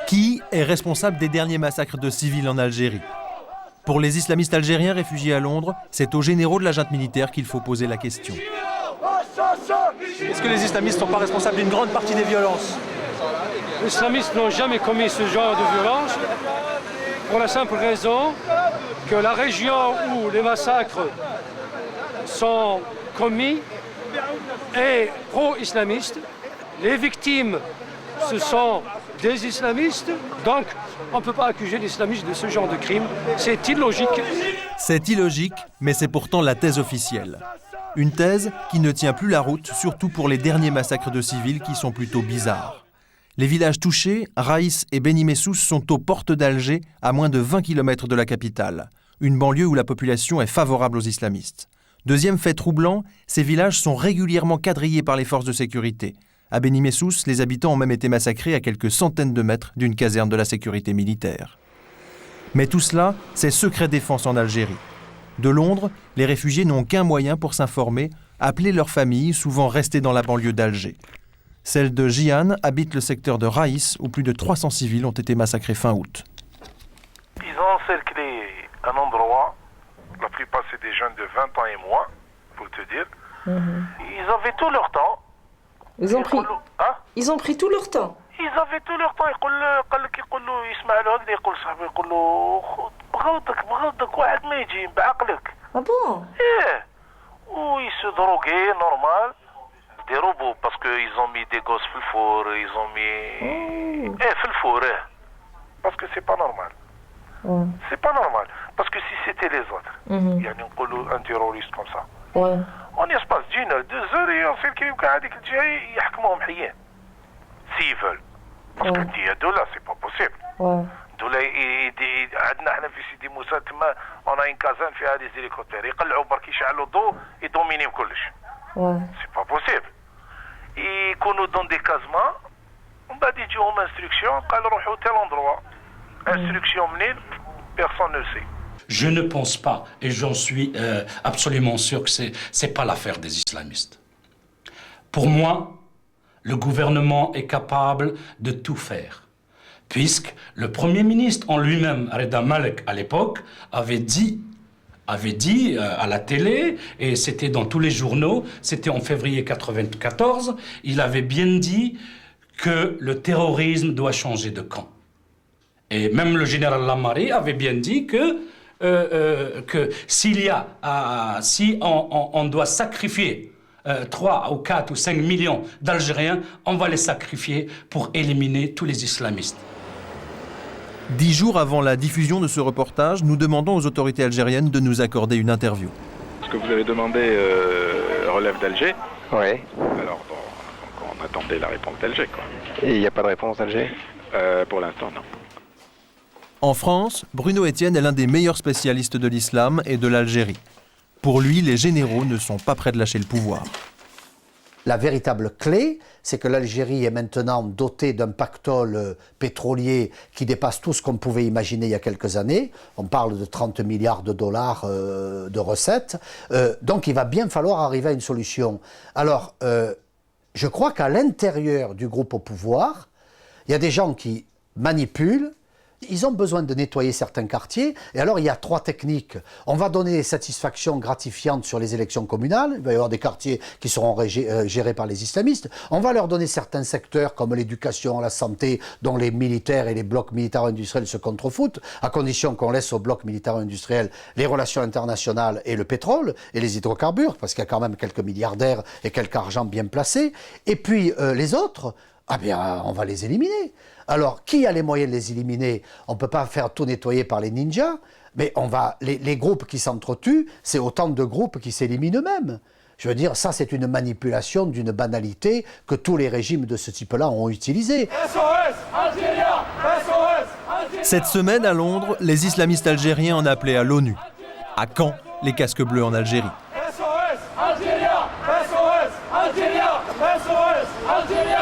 Qui est responsable des derniers massacres de civils en Algérie? Pour les islamistes algériens réfugiés à Londres, c'est aux généraux de la junte militaire qu'il faut poser la question. Est-ce que les islamistes ne sont pas responsables d'une grande partie des violences? Les islamistes n'ont jamais commis ce genre de violence pour la simple raison que la région où les massacres sont commis est pro-islamiste. Les victimes, ce sont des islamistes, donc on ne peut pas accuser les islamistes de ce genre de crime. C'est illogique. C'est illogique, mais c'est pourtant la thèse officielle. Une thèse qui ne tient plus la route, surtout pour les derniers massacres de civils qui sont plutôt bizarres. Les villages touchés, Raïs et Beni Messous, sont aux portes d'Alger, à moins de 20 km de la capitale, une banlieue où la population est favorable aux islamistes. Deuxième fait troublant, ces villages sont régulièrement quadrillés par les forces de sécurité. À Beni Messous, les habitants ont même été massacrés à quelques centaines de mètres d'une caserne de la sécurité militaire. Mais tout cela, c'est secret défense en Algérie. De Londres, les réfugiés n'ont qu'un moyen pour s'informer, appeler leur famille, souvent restée dans la banlieue d'Alger. Celle de Jihan habite le secteur de Raïs, où plus de 300 civils ont été massacrés fin août. Ils ont encerclé un endroit, la plupart c'est des jeunes de 20 ans et moins, pour te dire. Ils avaient tout leur temps. Ils ont pris tout leur temps. Ils avaient tout leur temps. قال لك يقولوا يسمع له هكذا يقول صاحبي يقول له بغضك واحد ما يجي بعقلك. Ah bon? ايه وي se droguaient normal. Des robots parce qu'ils ont mis des gosses في الفور, ils ont mis في الفور parce que c'est pas normal. C'est pas normal parce que si c'était les autres, يعني نقولوا un terroriste comme ça. On y espace d'une heure, 2 heures et on fait le crime qu'à هذيك الجهة يحكموهم حيين. S'ils veulent. Parce que là, c'est pas possible. دولا عندنا احنا في سيدي موسى تما on a une caserne فيها des hélicoptères يقلعوا برك يشعلوا الضوء يدومينيو كلش. C'est pas possible. يكونوا dans des casements ومن بعد يجيهم instruction قال روحوا tel endroit. Instruction منين personne ne sait. Je ne pense pas, et j'en suis absolument sûr que c'est pas l'affaire des islamistes. Pour moi, le gouvernement est capable de tout faire, puisque le Premier ministre en lui-même, Reda Malek, à l'époque, avait dit à la télé, et c'était dans tous les journaux, c'était en février 1994, il avait bien dit que le terrorisme doit changer de camp. Et même le général Lamari avait bien dit que si on doit sacrifier 3 ou 4 ou 5 millions d'Algériens, on va les sacrifier pour éliminer tous les islamistes. 10 jours avant la diffusion de ce reportage, nous demandons aux autorités algériennes de nous accorder une interview. Est-ce que vous avez demandé relève d'Alger? Oui. Alors, on attendait la réponse d'Alger, quoi. Et il n'y a pas de réponse d'Alger? Pour l'instant, non. En France, Bruno Etienne est l'un des meilleurs spécialistes de l'islam et de l'Algérie. Pour lui, les généraux ne sont pas prêts de lâcher le pouvoir. La véritable clé, c'est que l'Algérie est maintenant dotée d'un pactole pétrolier qui dépasse tout ce qu'on pouvait imaginer il y a quelques années. On parle de 30 milliards de dollars de recettes. Donc il va bien falloir arriver à une solution. Alors, je crois qu'à l'intérieur du groupe au pouvoir, il y a des gens qui manipulent. Ils ont besoin de nettoyer certains quartiers. Et alors, il y a 3 techniques. On va donner des satisfactions gratifiantes sur les élections communales. Il va y avoir des quartiers qui seront gérés par les islamistes. On va leur donner certains secteurs comme l'éducation, la santé, dont les militaires et les blocs militaro-industriels se contrefoutent, à condition qu'on laisse aux blocs militaro-industriels les relations internationales et le pétrole et les hydrocarbures, parce qu'il y a quand même quelques milliardaires et quelques argent bien placés. Et puis, les autres, ah bien, on va les éliminer. Alors, qui a les moyens de les éliminer? On ne peut pas faire tout nettoyer par les ninjas, mais les groupes qui s'entretuent, c'est autant de groupes qui s'éliminent eux-mêmes. Je veux dire, ça c'est une manipulation d'une banalité que tous les régimes de ce type-là ont utilisée. SOS Algérie, SOS Algérie. Cette semaine à Londres, les islamistes algériens en appelaient à l'ONU. À quand les casques bleus en Algérie? SOS Algérie, SOS Algérie, SOS Algérie.